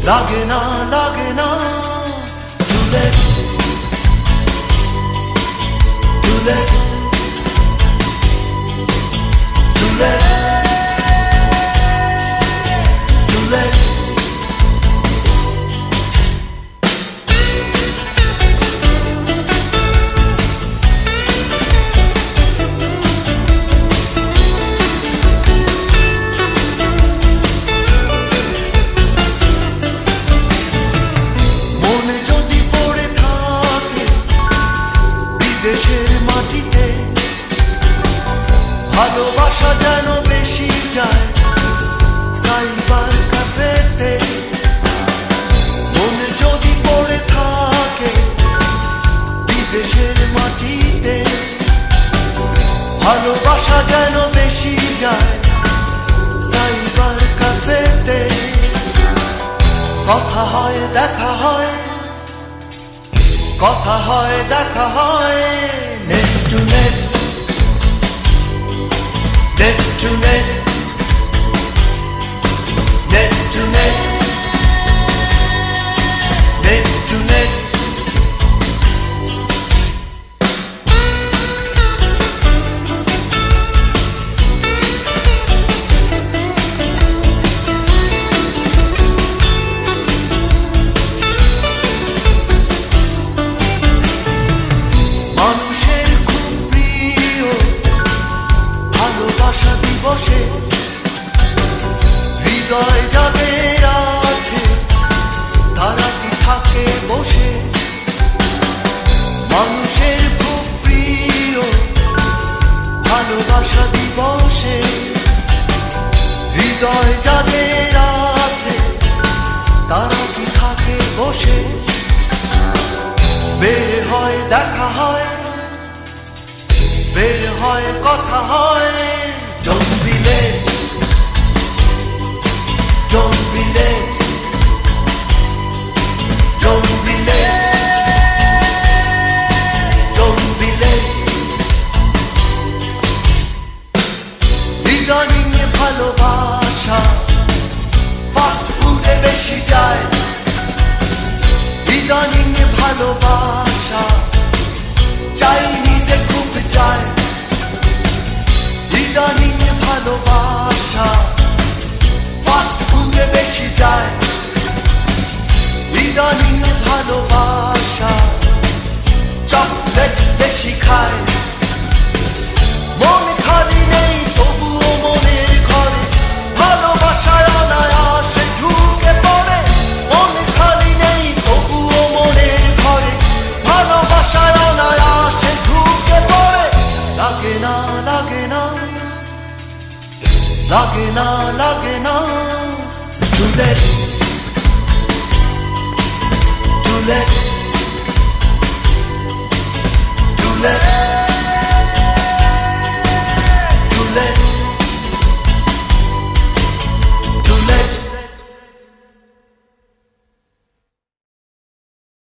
লাগে না too late too late too late too late দেশের মাটিতে ভালোবাসা যেন বেশি যায় সাইবার ক্যাফেতে মনে যদি পড়ে থাকে বিদেশের মাটিতে ভালোবাসা যেন বেশি যায় সাইবার ক্যাফেতে কথা হয় দেখা হয় কথা হয় দেখা হয় net to net net to net net to net net to net হৃদয় যাদের আছে তারা কি থাকে বসে মানুষের খুব প্রিয় ভালোবাসা দিবসে হৃদয় যাদের আছে তারা কি থাকে বসে বের হয় দেখা হয় বের হয় কথা হয় Don't be late Don't be late Don't be late Don't be late ইদানিং ভালোবাসা ফাস্ট ফুডে বেশি যায় ইদানিং ভালোবাসা চাইনিজে খুব যায় ইদানিং ভালোবাসা ফাস্ট ফুডে বেশি যায় ইদানিং ভালোবাসা চকলেট বেশি খায় মন খালি নেই তবুও মনের ঘরে ভালোবাসার অনায়াসে ঢুকে পড়ে মন খালি নেই তবুও মনের ঘরে ভালোবাসার অনায়াসে ঢুকে পড়ে লাগে না too late too late